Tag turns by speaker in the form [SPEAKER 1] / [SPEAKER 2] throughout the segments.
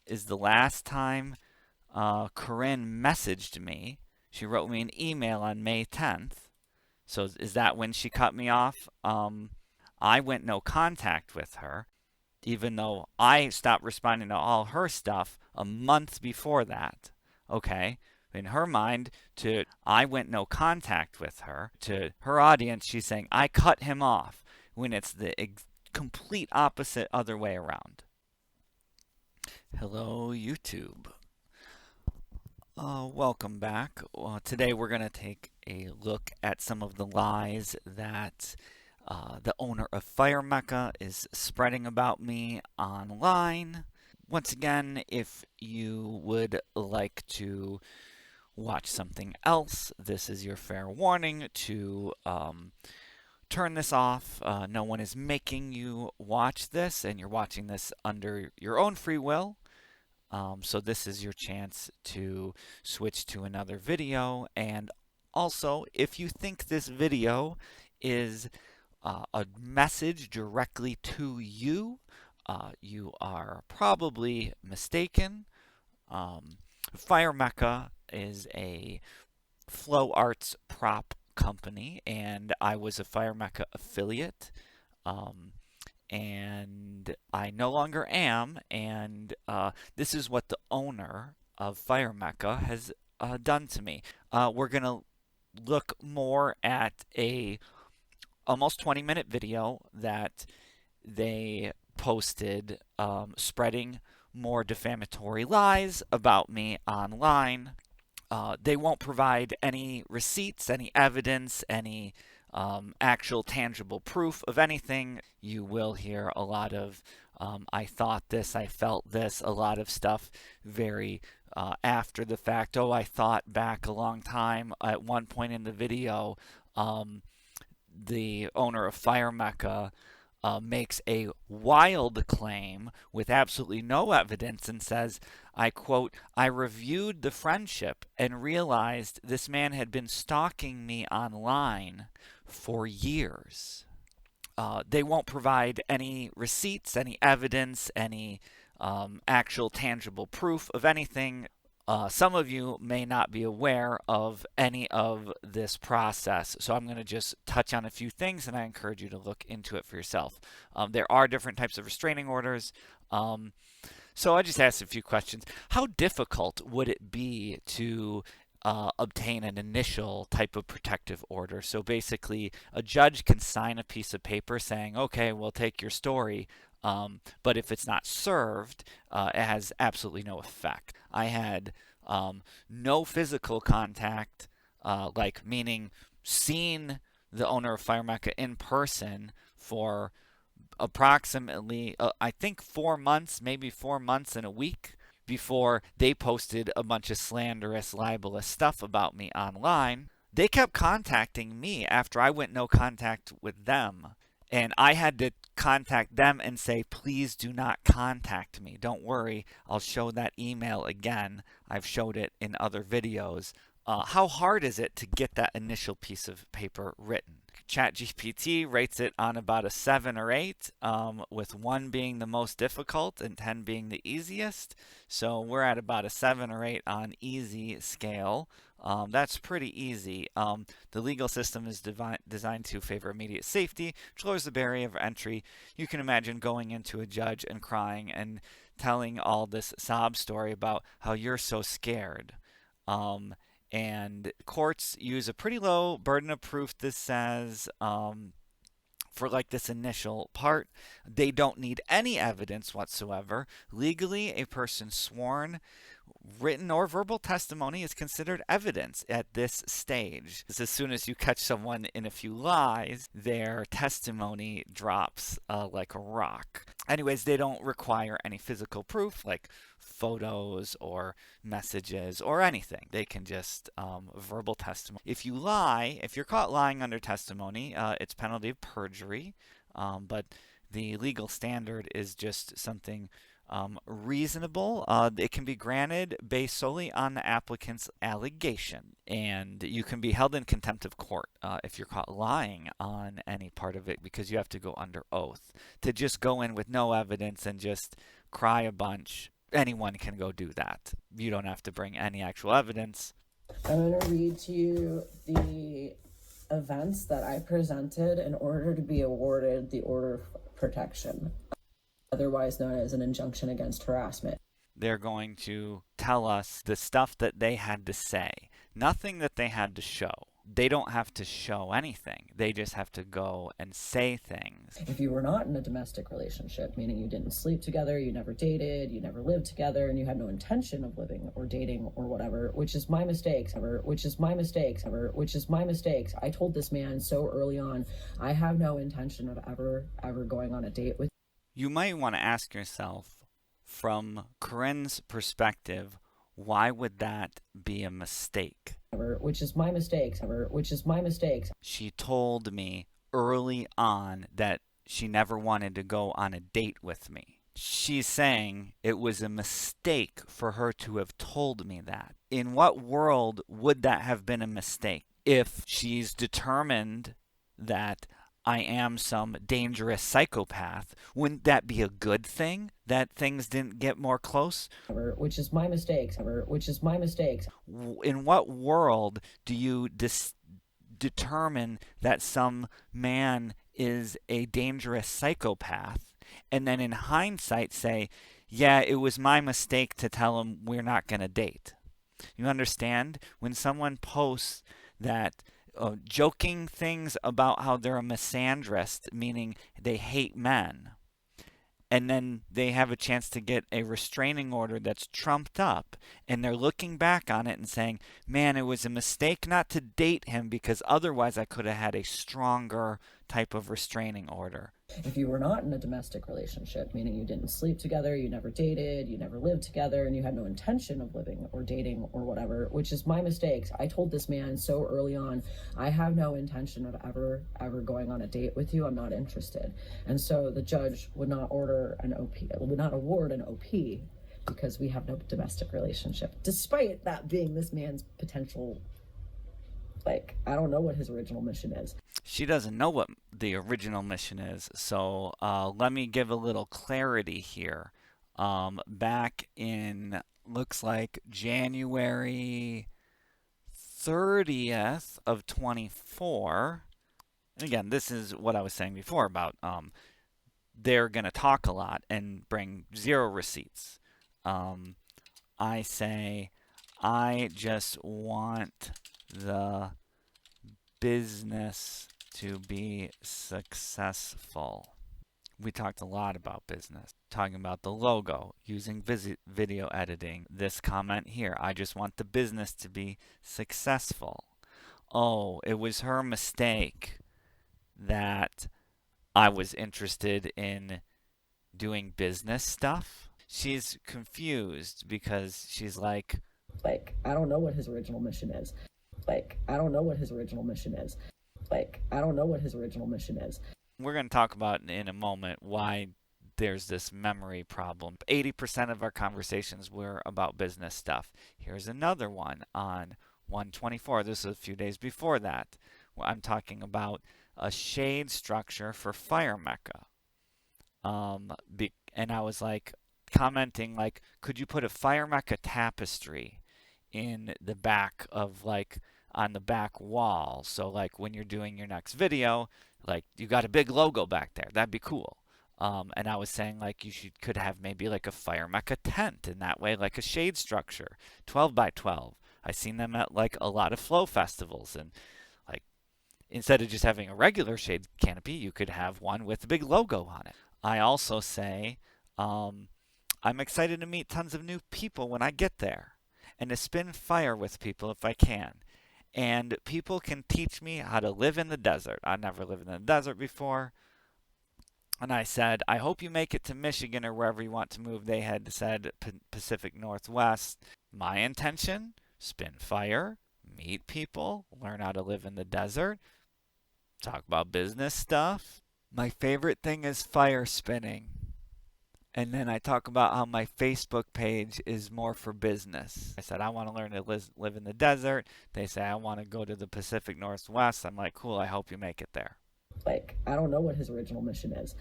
[SPEAKER 1] is the last time Corinne messaged me. She wrote me an email on May 10th. So is that when she cut me off? I went no contact with her, even though I stopped responding to all her stuff a month before that. Okay? In her mind, to I went no contact with her. To her audience, she's saying I cut him off when it's the complete opposite other way around. Hello, YouTube. Welcome back. Today we're going to take a look at some of the lies that the owner of Fire Mecca is spreading about me online. Once again, if you would like to watch something else, this is your fair warning to turn this off. No one is making you watch this, and you're watching this under your own free will. So this is your chance to switch to another video. And also, if you think this video is a message directly to you, you are probably mistaken. Fire Mecca is a flow arts prop company, and I was a Fire Mecca affiliate. And I no longer am, and this is what the owner of Fire Mecca has done to me. We're going to look more at a almost 20-minute video that they posted spreading more defamatory lies about me online. They won't provide any receipts, any evidence, any actual tangible proof of anything. You will hear a lot of I thought this, I felt this, a lot of stuff very after the fact. Oh, I thought back a long time. At one point in the video, the owner of Fire Mecca makes a wild claim with absolutely no evidence and says, I quote, I reviewed the friendship and realized this man had been stalking me online for years. They won't provide any receipts, any evidence, any actual tangible proof of anything. Some of you may not be aware of any of this process, so I'm going to just touch on a few things, and I encourage you to look into it for yourself. There are different types of restraining orders. So I just asked a few questions. How difficult would it be to obtain an initial type of protective order? So basically, a judge can sign a piece of paper saying, okay, we'll take your story, but if it's not served, it has absolutely no effect. I had no physical contact, like meaning seeing the owner of Fire Mecca in person for approximately, I think 4 months, maybe 4 months and a week before they posted a bunch of slanderous, libelous stuff about me online. They kept contacting me after I went no contact with them. And I had to contact them and say, please do not contact me. Don't worry, I'll show that email again. I've showed it in other videos. How hard is it to get that initial piece of paper written? ChatGPT rates it on about a 7 or 8, with 1 being the most difficult and 10 being the easiest. So we're at about a 7 or 8 on easy scale. That's pretty easy. The legal system is designed to favor immediate safety, which lowers the barrier of entry. You can imagine going into a judge and crying and telling all this sob story about how you're so scared. And courts use a pretty low burden of proof, this says, for like this initial part. They don't need any evidence whatsoever. Legally, a person sworn, written or verbal testimony is considered evidence at this stage. As soon as you catch someone in a few lies, their testimony drops like a rock. Anyways, they don't require any physical proof like photos or messages or anything. They can just verbal testimony. If you lie, if you're caught lying under testimony, it's penalty of perjury, but the legal standard is just something reasonable. It can be granted based solely on the applicant's allegation, and you can be held in contempt of court if you're caught lying on any part of it, because you have to go under oath. To just go in with no evidence and just cry a bunch anyone can go do that. You don't have to bring any actual evidence.
[SPEAKER 2] I'm going to read to you the events that I presented in order to be awarded the Order of Protection, otherwise known as an injunction against harassment.
[SPEAKER 1] They're going to tell us the stuff that they had to say, nothing that they had to show. They don't have to show anything. They just have to go and say things.
[SPEAKER 2] If you were not in a domestic relationship, meaning you didn't sleep together, you never dated, you never lived together, and you had no intention of living or dating or whatever, which is my mistakes, which is my mistakes, which is my mistakes. I told this man so early on, I have no intention of ever going on a date with.
[SPEAKER 1] You might want to ask yourself, from Corinne's perspective, why would that be a mistake?
[SPEAKER 2] Which is my mistakes, which is my mistakes.
[SPEAKER 1] She told me early on that she never wanted to go on a date with me. She's saying it was a mistake for her to have told me that. In what world would that have been a mistake? If she's determined that I am some dangerous psychopath, wouldn't that be a good thing that things didn't get more close?
[SPEAKER 2] Which is my mistakes, which is my mistakes.
[SPEAKER 1] In what world do you determine that some man is a dangerous psychopath and then in hindsight say, yeah, it was my mistake to tell him we're not going to date? You understand? When someone posts that joking things about how they're a misandrist, meaning they hate men, and then they have a chance to get a restraining order that's trumped up, and they're looking back on it and saying, man, it was a mistake not to date him because otherwise I could have had a stronger type of restraining order.
[SPEAKER 2] If you were not in a domestic relationship, meaning you didn't sleep together, you never dated, you never lived together, and you had no intention of living or dating or whatever, which is my mistakes. I told this man so early on, I have no intention of ever going on a date with you. I'm not interested. And so the judge would not order an OP, would not award an OP because we have no domestic relationship, despite that being this man's potential. Like, I don't know what his original mission is.
[SPEAKER 1] She doesn't know what the original mission is, so let me give a little clarity here. Back in, looks like January 30th of 24, and again, this is what I was saying before about they're going to talk a lot and bring zero receipts. I say, I just want the business to be successful. We talked a lot about business, talking about the logo, using video editing. This comment here, I just want the business to be successful. Oh, it was her mistake that I was interested in doing business stuff. She's confused because she's like,
[SPEAKER 2] I don't know what his original mission is. I don't know what his original mission is. I don't know what his original mission is.
[SPEAKER 1] We're going to talk about in a moment why there's this memory problem. 80% of our conversations were about business stuff. Here's another one on 124. This is a few days before that. I'm talking about a shade structure for Fire Mecca. And I was like commenting like, could you put a Fire Mecca tapestry in the back of like on the back wall? So like when you're doing your next video, like you got a big logo back there. That'd be cool. And I was saying like could have maybe like a Fire Mecca tent in that way, like a shade structure, 12 by 12. I've seen them at like a lot of flow festivals, and like instead of just having a regular shade canopy, you could have one with a big logo on it. I also say I'm excited to meet tons of new people when I get there and to spin fire with people if I can. And people can teach me how to live in the desert. I've never lived in the desert before. And I said, I hope you make it to Michigan or wherever you want to move. They had said Pacific Northwest. My intention, spin fire, meet people, learn how to live in the desert, talk about business stuff. My favorite thing is fire spinning. And then I talk about how my Facebook page is more for business. I said, I want to learn to live in the desert. They say, I want to go to the Pacific Northwest. I'm like, cool, I hope you make it there.
[SPEAKER 2] I don't know what his original mission is.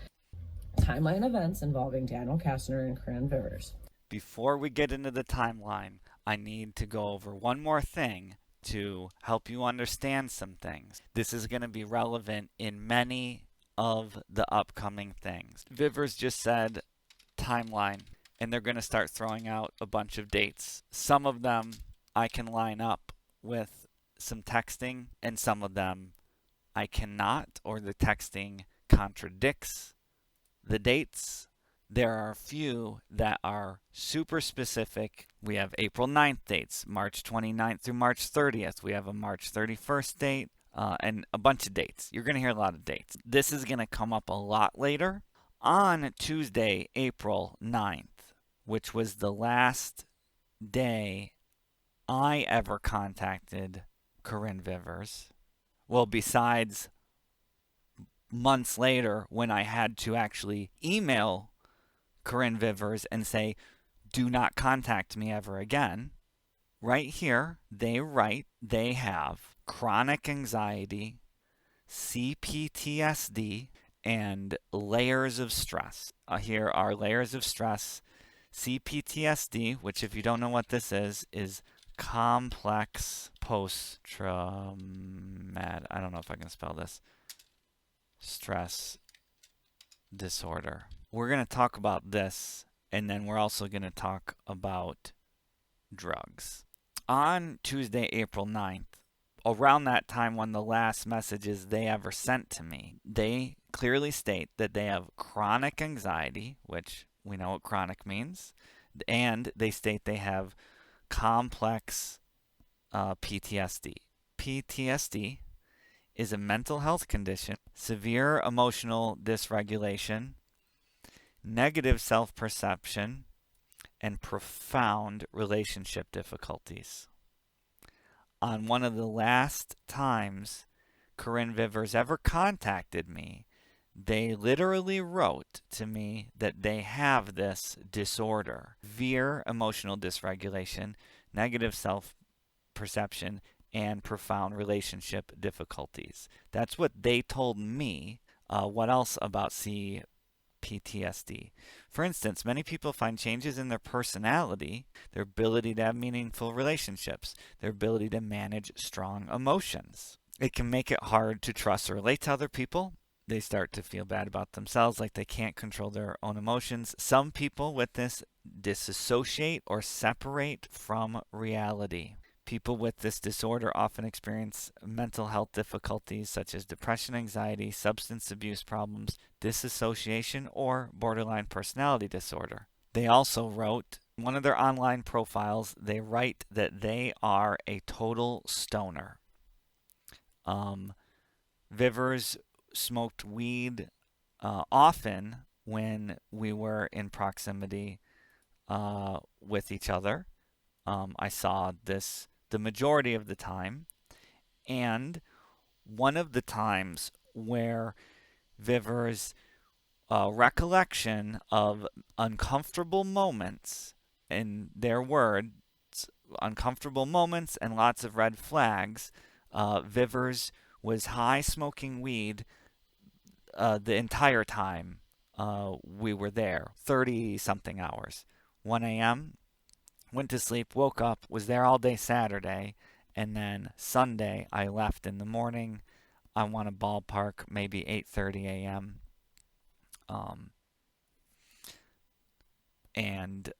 [SPEAKER 2] Timeline events involving Daniel Kastner and Corinne Vivers.
[SPEAKER 1] Before we get into the timeline, I need to go over one more thing to help you understand some things. This is going to be relevant in many of the upcoming things. Vivers just said timeline, and they're going to start throwing out a bunch of dates. Some of them I can line up with some texting, and some of them I cannot, or the texting contradicts the dates. There are a few that are super specific. We have April 9th dates, March 29th through March 30th. We have a March 31st date, and a bunch of dates. You're going to hear a lot of dates. This is going to come up a lot later. On Tuesday, April 9th, which was the last day I ever contacted Corinne Vivers, well, besides months later when I had to actually email Corinne Vivers and say, do not contact me ever again. Right here, they write they have chronic anxiety, CPTSD, and layers of stress. Here are layers of stress. CPTSD, which, if you don't know what this is complex post-traumatic, I don't know if I can spell this, stress disorder. We're going to talk about this, and then we're also going to talk about drugs. On Tuesday, April 9th, around that time when the last messages they ever sent to me, they clearly state that they have chronic anxiety, which we know what chronic means, and they state they have complex PTSD. PTSD is a mental health condition, severe emotional dysregulation, negative self perception, and profound relationship difficulties. On one of the last times Corinne Vivers ever contacted me, they literally wrote to me that they have this disorder, severe emotional dysregulation, negative self perception, and profound relationship difficulties. That's what they told me. What else about PTSD? For instance, many people find changes in their personality, their ability to have meaningful relationships, their ability to manage strong emotions. It can make it hard to trust or relate to other people. They start to feel bad about themselves, like they can't control their own emotions. Some people with this disassociate or separate from reality. People with this disorder often experience mental health difficulties such as depression, anxiety, substance abuse problems, disassociation, or borderline personality disorder. They also wrote, in one of their online profiles, they write that they are a total stoner. Vivers smoked weed often when we were in proximity with each other. I saw this the majority of the time, and one of the times where Vivers' recollection of uncomfortable moments, in their words, uncomfortable moments and lots of red flags, Vivers was high smoking weed the entire time we were there, 30 something hours. 1 a.m., went to sleep, woke up, was there all day Saturday, and then Sunday I left in the morning. I want to ballpark maybe 8:30 a.m. And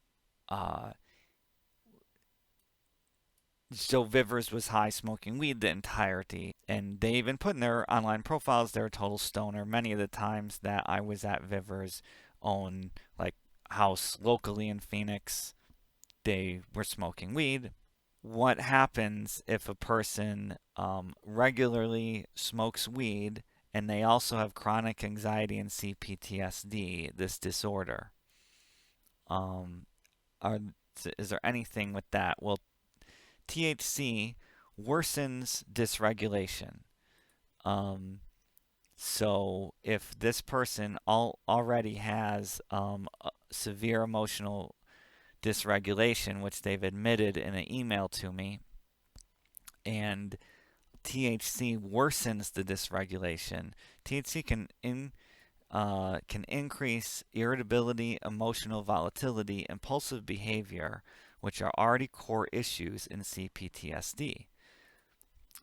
[SPEAKER 1] so Vivers was high smoking weed the entirety, and they even put in their online profiles they're a total stoner. Many of the times that I was at Vivers' own house locally in Phoenix, they were smoking weed. What happens if a person regularly smokes weed and they also have chronic anxiety and CPTSD, this disorder? Are, is there anything with that? Well, THC worsens dysregulation. So if this person already has severe emotional dysregulation, which they've admitted in an email to me, and THC worsens the dysregulation. THC can can increase irritability, emotional volatility, impulsive behavior, which are already core issues in CPTSD.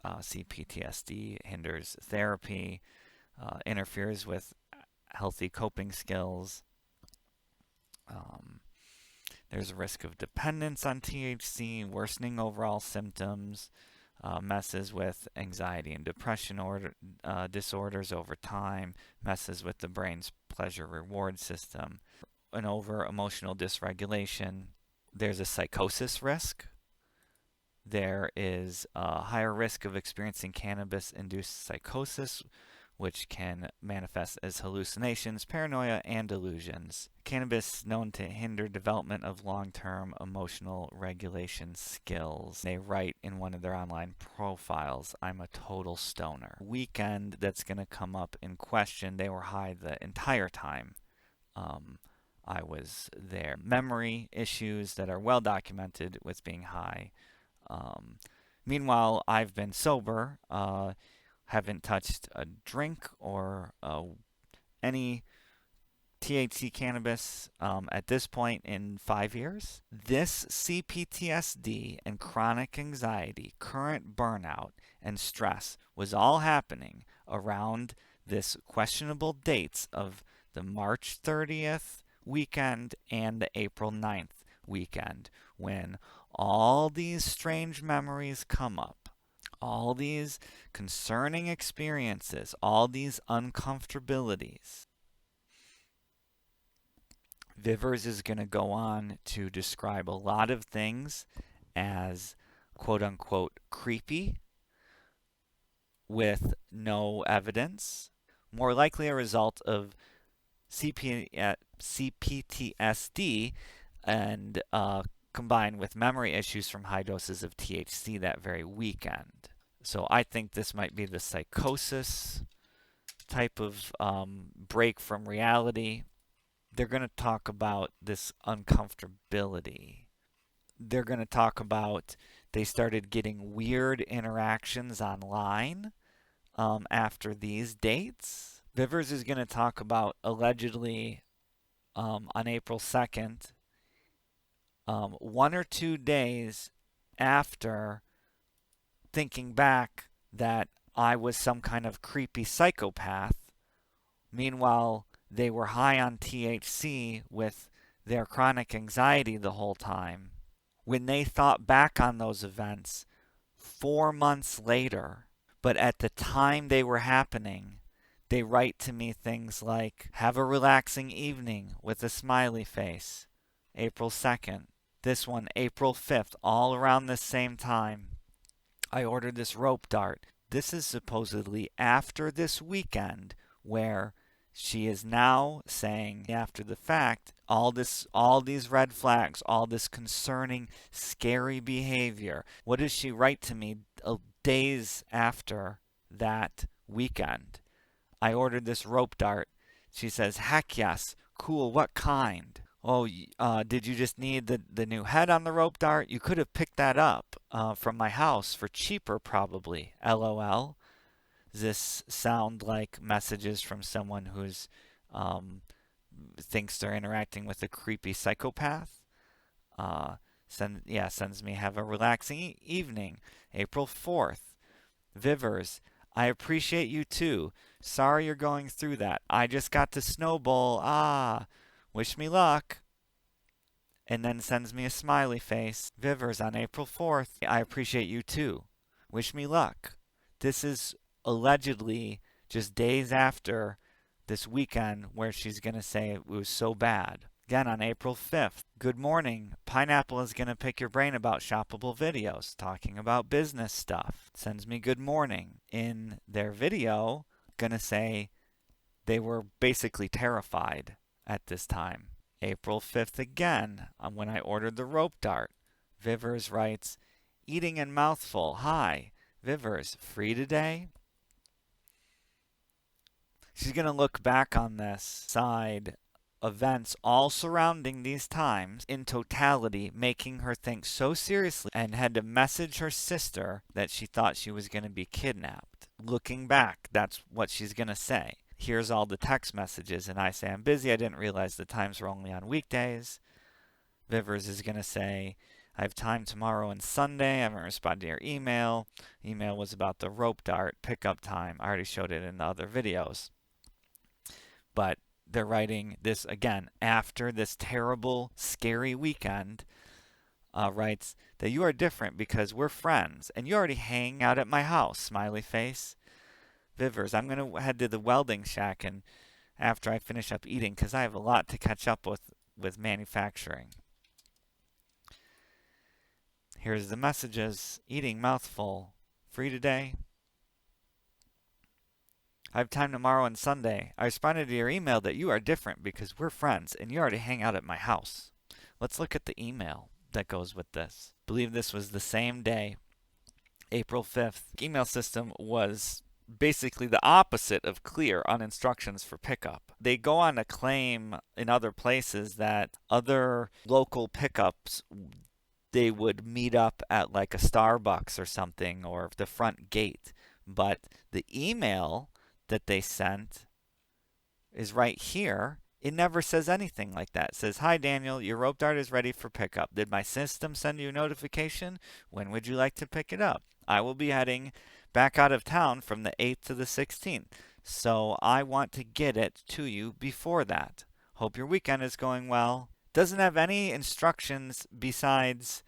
[SPEAKER 1] CPTSD hinders therapy, interferes with healthy coping skills. Um, there's a risk of dependence on THC, worsening overall symptoms, messes with anxiety and depression disorders over time, messes with the brain's pleasure reward system, and over emotional dysregulation. There's a psychosis risk. There is a higher risk of experiencing cannabis induced psychosis, which can manifest as hallucinations, paranoia, and delusions. Cannabis is known to hinder development of long-term emotional regulation skills. They write in one of their online profiles, "I'm a total stoner." Weekend that's going to come up in question, they were high the entire time I was there. Memory issues that are well documented with being high. Um, Meanwhile, I've been sober, haven't touched a drink or any THC cannabis at this point in 5 years. This CPTSD and chronic anxiety, current burnout, and stress was all happening around this questionable dates of the March 30th weekend and the April 9th weekend, when all these strange memories come up, all these concerning experiences, all these uncomfortabilities. Vivers is going to go on to describe a lot of things as quote unquote creepy with no evidence, more likely a result of CPTSD and combined with memory issues from high doses of THC that very weekend. So I think this might be the psychosis type of break from reality. They're going to talk about this uncomfortability. They're going to talk about they started getting weird interactions online after these dates. Vivers is going to talk about allegedly on April 2nd, 1 or 2 days after thinking back that I was some kind of creepy psychopath. Meanwhile, they were high on THC with their chronic anxiety the whole time. When they thought back on those events 4 months later, but at the time they were happening, they write to me things like, "Have a relaxing evening," with a smiley face. April 2nd. This one, April 5th, all around the same time. I ordered this rope dart. This is supposedly after this weekend where she is now saying after the fact all these red flags, all this concerning scary behavior. What does she write to me days after that weekend? I ordered this rope dart. She says, "Heck yes, cool, what kind?" "Oh, did you just need the new head on the rope dart? You could have picked that up from my house for cheaper probably. LOL." Does this sound like messages from someone who's thinks they're interacting with a creepy psychopath? Sends me, "Have a relaxing evening." April 4th. Vivers, "I appreciate you too. Sorry you're going through that. I just got to snowball. Wish me luck." And then sends me a smiley face. Vivers on April 4th. "I appreciate you too. Wish me luck." This is allegedly just days after this weekend where she's going to say it was so bad. Again on April 5th. "Good morning. Pineapple is going to pick your brain about shoppable videos, talking about business stuff." Sends me good morning. In their video, going to say they were basically terrified at this time. April 5th again, when I ordered the rope dart. Vivers writes, "Eating and mouthful. Hi. Vivers, free today?" She's going to look back on this side events all surrounding these times in totality, making her think so seriously, and had to message her sister that she thought she was going to be kidnapped. Looking back, that's what she's going to say. Here's all the text messages. And I say, I'm busy. I didn't realize the times were only on weekdays. Vivers is going to say, I have time tomorrow and Sunday. I haven't responded to your email. Email was about the rope dart pickup time. I already showed it in the other videos. But they're writing this again after this terrible, scary weekend. Writes that you are different because we're friends and you already hang out at my house. Smiley face. Vivers, I'm going to head to the welding shack and after I finish up eating because I have a lot to catch up with manufacturing. Here's the messages. Eating mouthful. Free today? I have time tomorrow and Sunday. I responded to your email that you are different because we're friends and you already hang out at my house. Let's look at the email that goes with this. I believe this was the same day, April 5th. The email system was basically the opposite of clear on instructions for pickup. They go on to claim in other places that other local pickups, they would meet up at like a Starbucks or something or the front gate. But the email that they sent is right here. It never says anything like that. It says, Hi Daniel, your rope dart is ready for pickup. Did my system send you a notification? When would you like to pick it up? I will be heading back out of town from the 8th to the 16th. So I want to get it to you before that. Hope your weekend is going well. Doesn't have any instructions besides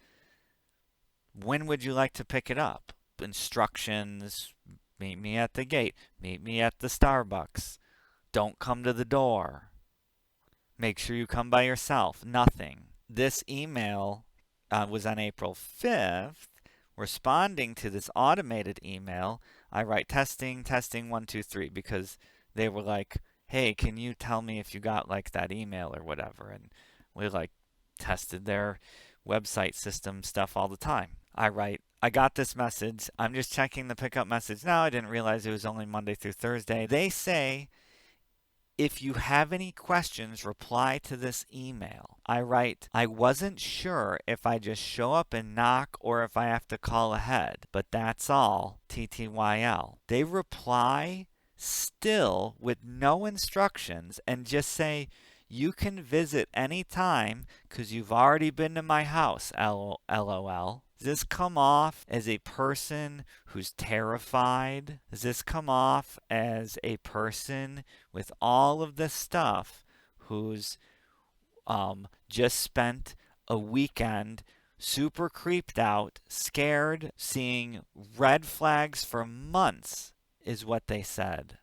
[SPEAKER 1] when would you like to pick it up? Instructions, meet me at the gate, meet me at the Starbucks, don't come to the door, make sure you come by yourself, nothing. This email was on April 5th. Responding to this automated email, I write testing, testing, 1, 2, 3, because they were like, hey, can you tell me if you got like that email or whatever? And we like tested their website system stuff all the time. I write, I got this message. I'm just checking the pickup message now. I didn't realize it was only Monday through Thursday. They say, if you have any questions, reply to this email. I write, I wasn't sure if I just show up and knock or if I have to call ahead, but that's all. TTYL. They reply still with no instructions and just say, you can visit anytime because you've already been to my house, LOL. Does this come off as a person who's terrified? Does this come off as a person with all of this stuff who's just spent a weekend super creeped out, scared, seeing red flags for months, is what they said.